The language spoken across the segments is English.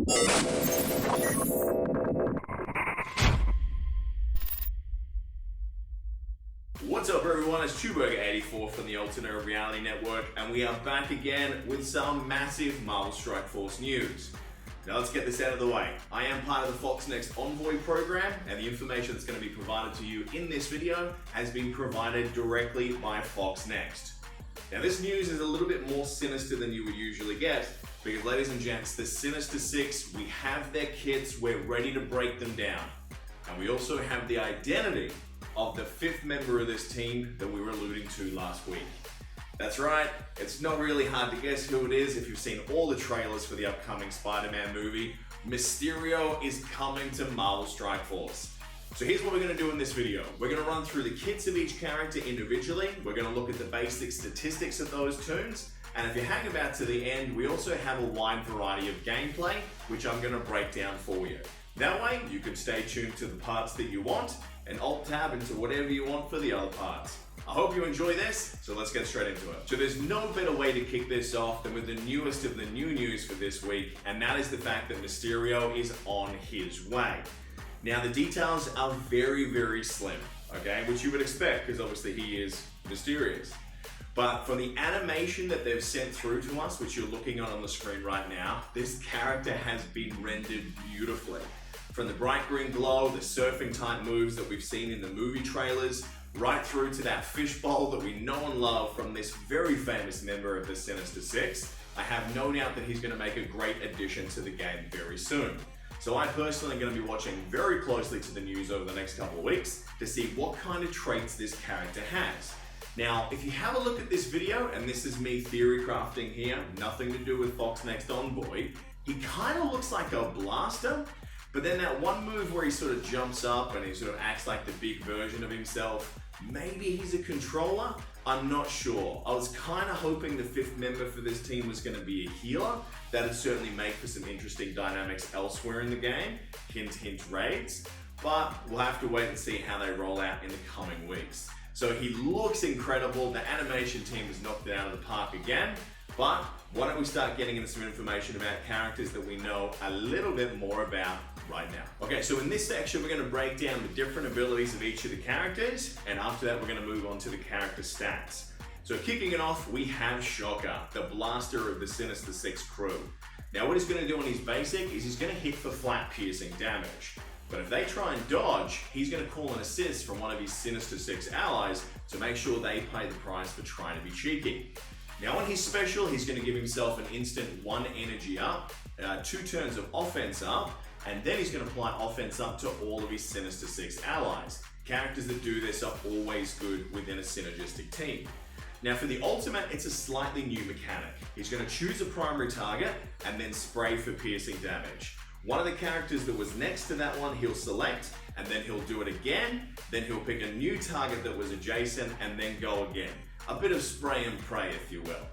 What's up everyone, it's Chewburger84 from the Alternate Reality Network, and we are back again with some massive Marvel Strike Force news. Now let's get this out of the way. I am part of the Foxnext Envoy Program, and the information that's going to be provided to you in this video has been provided directly by Foxnext. Now this news is a little bit more sinister than you would usually get, because ladies and gents, the Sinister Six, we have their kits, we're ready to break them down. And we also have the identity of the fifth member of this team that we were alluding to last week. That's right, it's not really hard to guess who it is if you've seen all the trailers for the upcoming Spider-Man movie. Mysterio is coming to Marvel Strike Force. So here's what we're going to do in this video. We're going to run through the kits of each character individually, we're going to look at the basic statistics of those tunes, and if you hang about to the end, we also have a wide variety of gameplay, which I'm going to break down for you. That way, you can stay tuned to the parts that you want, and alt-tab into whatever you want for the other parts. I hope you enjoy this, so let's get straight into it. So there's no better way to kick this off than with the newest of the new news for this week, and that is the fact that Mysterio is on his way. Now the details are very, very slim, okay, which you would expect, because obviously he is mysterious. But from the animation that they've sent through to us, which you're looking on the screen right now, this character has been rendered beautifully. From the bright green glow, the surfing type moves that we've seen in the movie trailers, right through to that fishbowl that we know and love from this very famous member of the Sinister Six, I have no doubt that he's going to make a great addition to the game very soon. So I personally am going to be watching very closely to the news over the next couple of weeks to see what kind of traits this character has. Now, if you have a look at this video, and this is me theory crafting here, nothing to do with Foxnext Envoy, he kind of looks like a blaster. But then that one move where he sort of jumps up and he sort of acts like the big version of himself, maybe he's a controller? I'm not sure. I was kind of hoping the fifth member for this team was going to be a healer. That'd certainly make for some interesting dynamics elsewhere in the game. Hint, hint, raids. But we'll have to wait and see how they roll out in the coming weeks. So he looks incredible. The animation team has knocked it out of the park again. But why don't we start getting into some information about characters that we know a little bit more about right now. Okay, so in this section, we're going to break down the different abilities of each of the characters, and after that, we're going to move on to the character stats. So kicking it off, we have Shocker, the blaster of the Sinister Six crew. Now what he's going to do on his basic is he's going to hit for flat piercing damage. But if they try and dodge, he's going to call an assist from one of his Sinister Six allies to make sure they pay the price for trying to be cheeky. Now on his special, he's going to give himself an instant 1 energy up, 2 turns of offense up, and then he's going to apply offense up to all of his Sinister Six allies. Characters that do this are always good within a synergistic team. Now for the ultimate, it's a slightly new mechanic. He's going to choose a primary target and then spray for piercing damage. One of the characters that was next to that one, he'll select, and then he'll do it again, then he'll pick a new target that was adjacent, and then go again. A bit of spray and pray, if you will.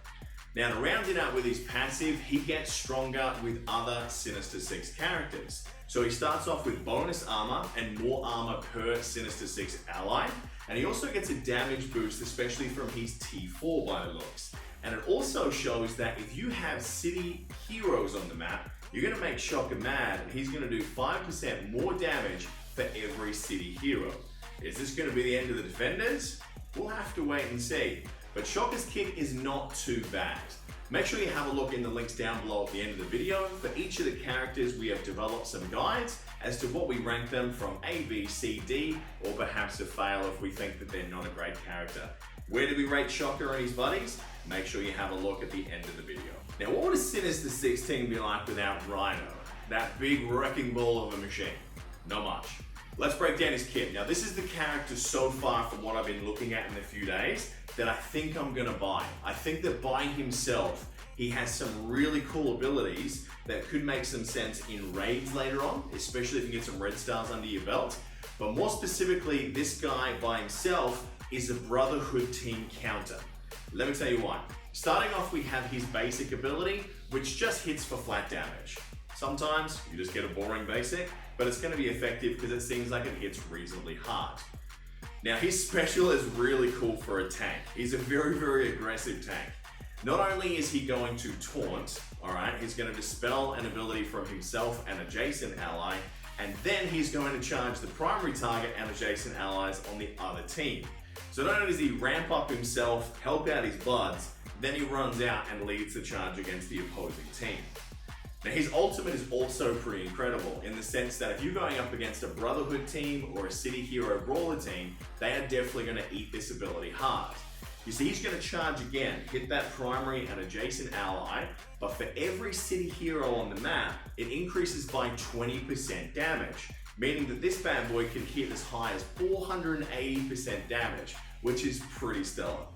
Now to round it out with his passive, he gets stronger with other Sinister Six characters. So he starts off with bonus armor and more armor per Sinister Six ally, and he also gets a damage boost, especially from his T4 by the looks. And it also shows that if you have city heroes on the map, you're going to make Shocker mad, and he's going to do 5% more damage for every city hero. Is this going to be the end of the defenders? We'll have to wait and see. But Shocker's kit is not too bad. Make sure you have a look in the links down below at the end of the video. For each of the characters, we have developed some guides as to what we rank them from A, B, C, D, or perhaps a fail if we think that they're not a great character. Where do we rate Shocker and his buddies? Make sure you have a look at the end of the video. Now, what would a Sinister Six team be like without Rhino? That big wrecking ball of a machine? Not much. Let's break down his kit. Now, this is the character so far from what I've been looking at in a few days that I think I'm gonna buy. I think that by himself, he has some really cool abilities that could make some sense in raids later on, especially if you get some red stars under your belt. But more specifically, this guy by himself is a Brotherhood team counter. Let me tell you why. Starting off, we have his basic ability, which just hits for flat damage. Sometimes you just get a boring basic, but it's going to be effective because it seems like it hits reasonably hard. Now his special is really cool for a tank. He's a very, very aggressive tank. Not only is he going to taunt, Alright, he's going to dispel an ability from himself and adjacent ally, and then he's going to charge the primary target and adjacent allies on the other team. So not only does he ramp up himself, help out his buds, then he runs out and leads the charge against the opposing team. Now his ultimate is also pretty incredible in the sense that if you're going up against a Brotherhood team or a City Hero Brawler team, they are definitely going to eat this ability hard. You see, he's going to charge again, hit that primary and adjacent ally, but for every City Hero on the map, it increases by 20% damage, meaning that this bad boy can hit as high as 480% damage, which is pretty stellar.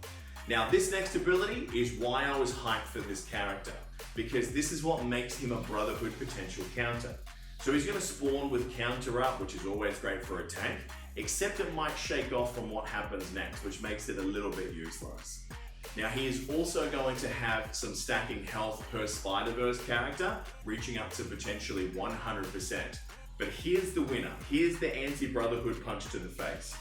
Now this next ability is why I was hyped for this character, because this is what makes him a Brotherhood potential counter. So he's going to spawn with counter up, which is always great for a tank, except it might shake off from what happens next, which makes it a little bit useless. Now he is also going to have some stacking health per Spider-Verse character, reaching up to potentially 100%. But here's the winner, here's the anti-Brotherhood punch to the face.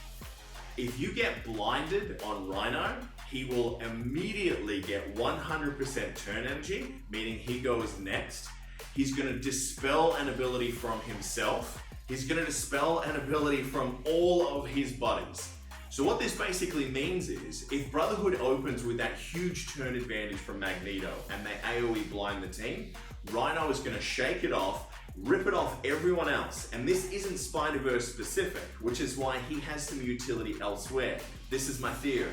If you get blinded on Rhino, he will immediately get 100% turn energy, meaning he goes next. He's going to dispel an ability from himself. He's going to dispel an ability from all of his buddies. So what this basically means is, if Brotherhood opens with that huge turn advantage from Magneto and they AoE blind the team, Rhino is going to shake it off, rip it off everyone else. And this isn't Spider-Verse specific, which is why he has some utility elsewhere. This is my theory.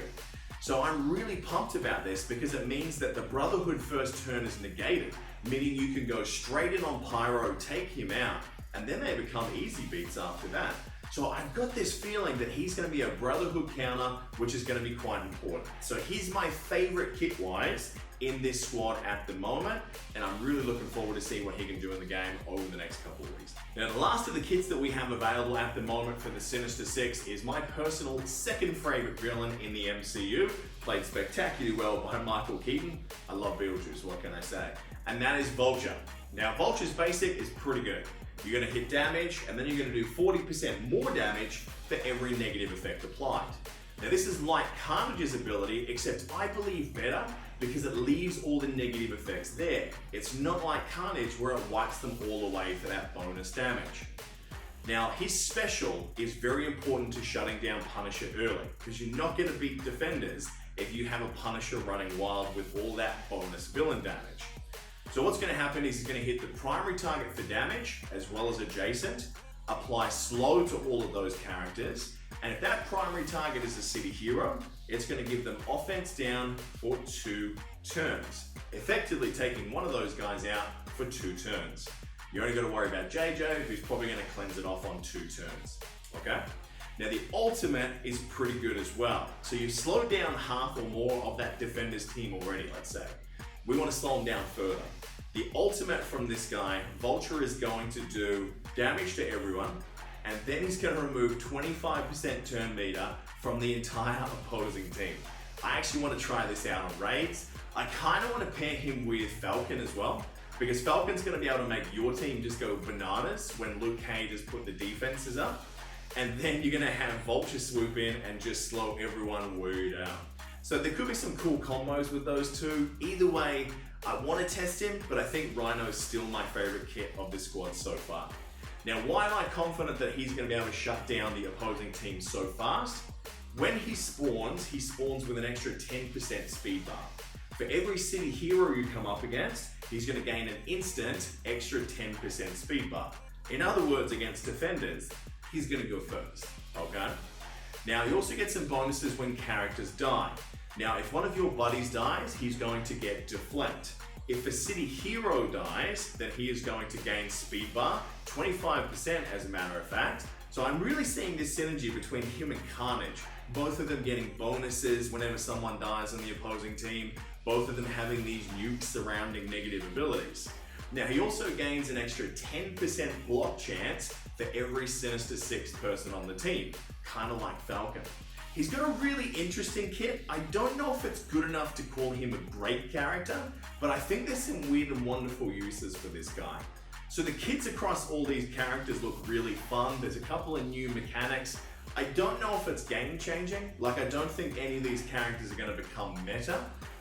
So I'm really pumped about this because it means that the Brotherhood first turn is negated, meaning you can go straight in on Pyro, take him out, and then they become easy beats after that. So I've got this feeling that he's going to be a Brotherhood counter, which is going to be quite important. So he's my favorite kit-wise in this squad at the moment, and I'm really looking forward to seeing what he can do in the game over the next couple of weeks. Now, the last of the kits that we have available at the moment for the Sinister Six is my personal second favorite villain in the MCU, played spectacularly well by Michael Keaton. I love Vulture, what can I say? And that is Vulture. Now, Vulture's basic is pretty good. You're going to hit damage, and then you're going to do 40% more damage for every negative effect applied. Now this is like Carnage's ability, except I believe better because it leaves all the negative effects there. It's not like Carnage where it wipes them all away for that bonus damage. Now his special is very important to shutting down Punisher early, because you're not going to beat defenders if you have a Punisher running wild with all that bonus villain damage. So what's going to happen is he's going to hit the primary target for damage as well as adjacent, apply slow to all of those characters, and if that primary target is a City Hero, it's going to give them offense down for 2 turns, effectively taking one of those guys out for 2 turns. You only got to worry about JJ, who's probably going to cleanse it off on 2 turns, okay? Now the ultimate is pretty good as well. So you've slowed down half or more of that defender's team already, let's say. We want to slow them down further. The ultimate from this guy, Vulture, is going to do damage to everyone, and then he's going to remove 25% turn meter from the entire opposing team. I actually want to try this out on raids. I kind of want to pair him with Falcon as well, because Falcon's going to be able to make your team just go bananas when Luke Cage has put the defenses up, and then you're going to have Vulture swoop in and just slow everyone way down. So there could be some cool combos with those two. Either way, I want to test him, but I think Rhino is still my favorite kit of this squad so far. Now, why am I confident that he's going to be able to shut down the opposing team so fast? When he spawns with an extra 10% speed bar. For every City Hero you come up against, he's going to gain an instant extra 10% speed bar. In other words, against defenders, he's going to go first, okay? Now, you also get some bonuses when characters die. Now, if one of your buddies dies, he's going to get deflect. If a City Hero dies, then he is going to gain speed bar, 25% as a matter of fact. So I'm really seeing this synergy between him and Carnage. Both of them getting bonuses whenever someone dies on the opposing team. Both of them having these nukes surrounding negative abilities. Now, he also gains an extra 10% block chance for every Sinister Six person on the team, kind of like Falcon. He's got a really interesting kit. I don't know if it's good enough to call him a great character, but I think there's some weird and wonderful uses for this guy. So the kits across all these characters look really fun. There's a couple of new mechanics. I don't know if it's game changing. Like, I don't think any of these characters are going to become meta,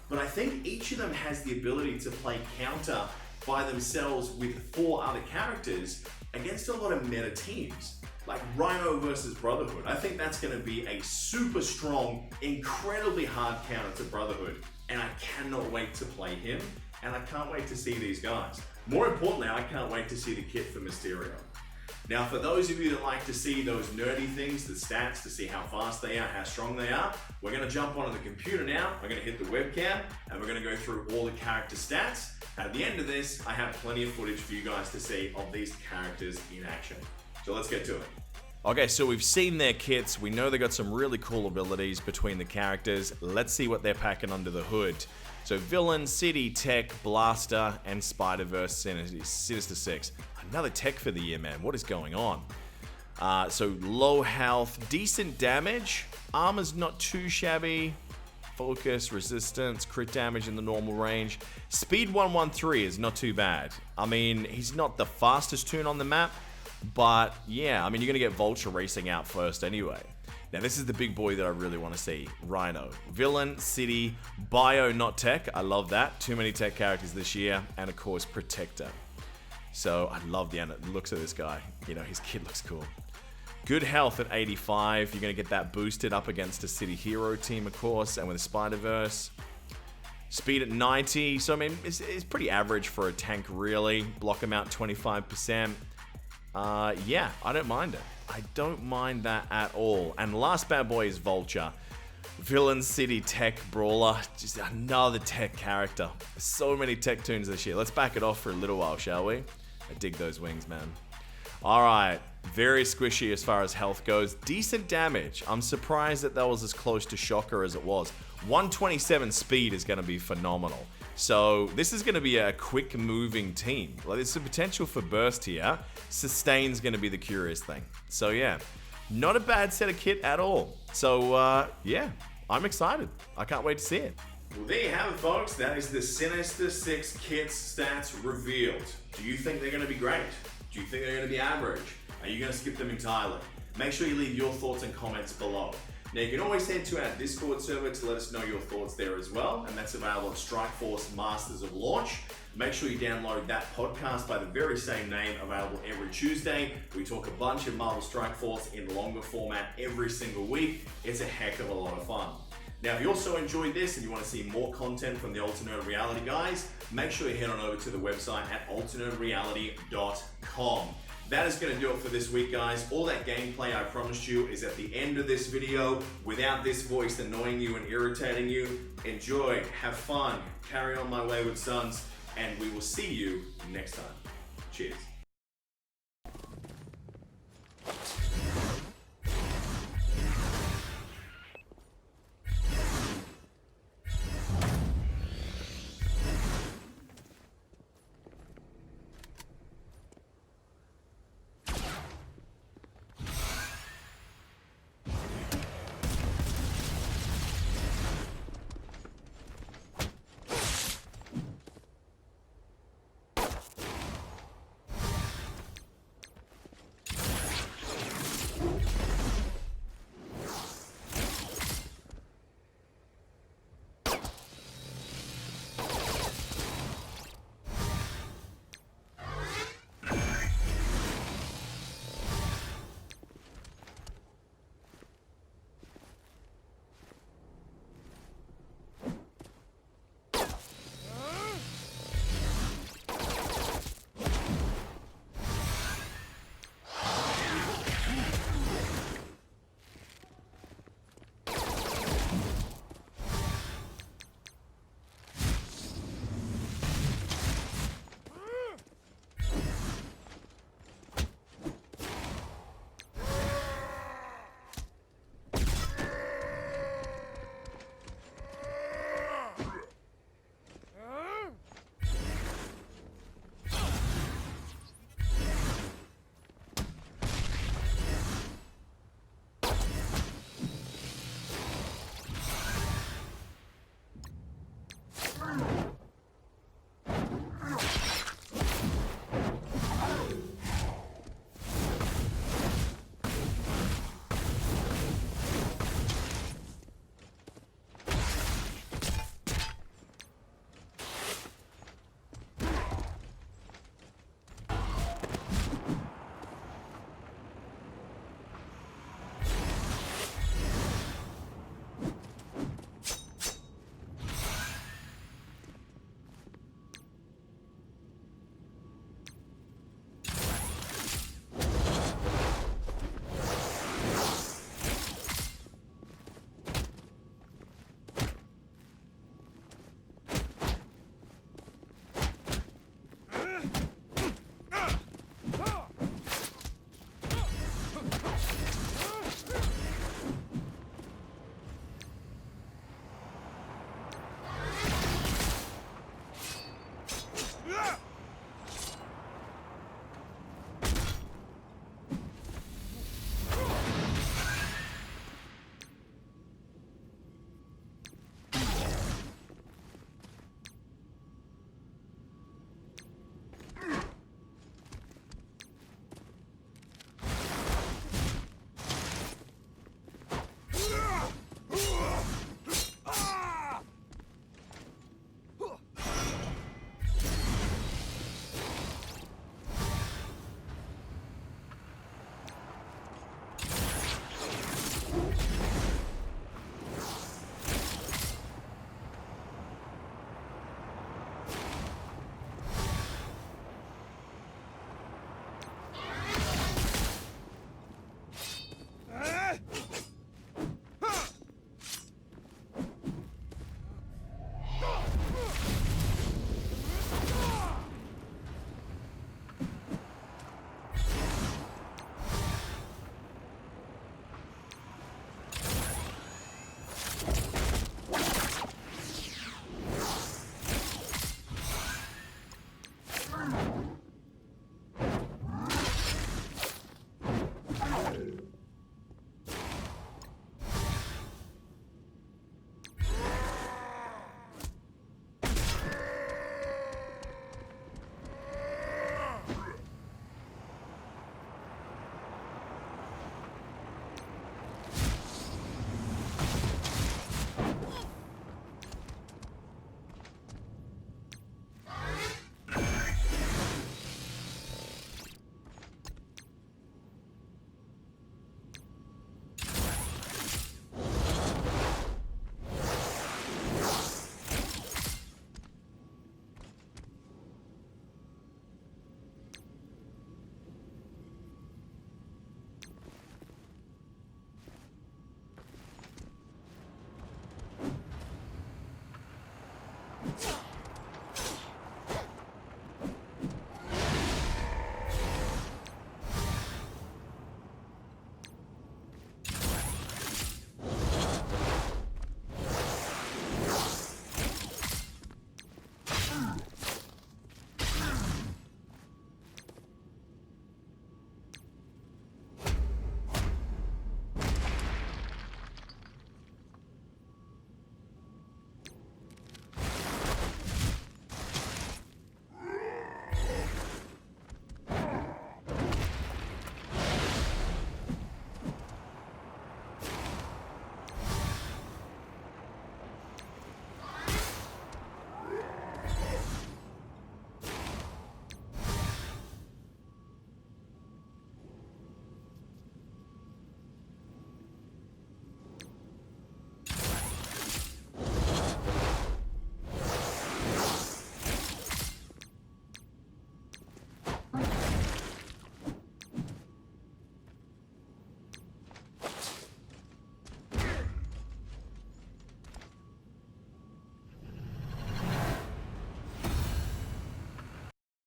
but I think each of them has the ability to play counter by themselves with 4 other characters against a lot of meta teams. Like Rhino versus Brotherhood. I think that's going to be a super strong, incredibly hard counter to Brotherhood. And I cannot wait to play him. And I can't wait to see these guys. More importantly, I can't wait to see the kit for Mysterio. Now, for those of you that like to see those nerdy things, the stats, to see how fast they are, how strong they are, we're going to jump onto the computer now. We're going to hit the webcam, and we're going to go through all the character stats. At the end of this, I have plenty of footage for you guys to see of these characters in action. So let's get to it. Okay, so we've seen their kits. We know they got some really cool abilities between the characters. Let's see what they're packing under the hood. So Villain, City, Tech, Blaster, and Spider-Verse Sinister 6. Another tech for the year, man. What is going on? So low health, decent damage. Armor's not too shabby. Focus, resistance, crit damage in the normal range. Speed 113 is not too bad. I mean, he's not the fastest toon on the map, but yeah, I mean, you're going to get Vulture racing out first anyway. Now, this is the big boy that I really want to see. Rhino. Villain, City, Bio, not Tech. I love that. Too many Tech characters this year. And, of course, Protector. So, I love the looks of this guy. You know, his kid looks cool. Good health at 85. You're going to get that boosted up against a City Hero team, of course. And with a Spider-Verse. Speed at 90. So, I mean, it's pretty average for a tank, really. Block amount 25%. Yeah, I don't mind it. I don't mind that at all. And last bad boy is Vulture. Villain, City, Tech, Brawler. Just another Tech character. So many Tech toons this year. Let's back it off for a little while, shall we? I dig those wings, man. Alright, very squishy as far as health goes. Decent damage. I'm surprised that was as close to Shocker as it was. 127 speed is going to be phenomenal. So this is going to be a quick moving team. Like, there's some potential for burst here. Sustain's going to be the curious thing. So yeah, not a bad set of kit at all. So yeah, I'm excited. I can't wait to see it. Well, there you have it, folks. That is the Sinister 6 kit's stats revealed. Do you think they're going to be great? Do you think they're going to be average? Are you going to skip them entirely? Make sure you leave your thoughts and comments below. Now, you can always head to our Discord server to let us know your thoughts there as well, and that's available at Strikeforce Masters of Launch. Make sure you download that podcast by the very same name, available every Tuesday. We talk a bunch of Marvel Strike Force in longer format every single week. It's a heck of a lot of fun. Now, if you also enjoyed this and you want to see more content from the Alternate Reality guys, make sure you head on over to the website at alternatereality.com. That is going to do it for this week, guys. All that gameplay I promised you is at the end of this video, without this voice annoying you and irritating you. Enjoy, have fun, carry on my wayward sons, and we will see you next time. Cheers.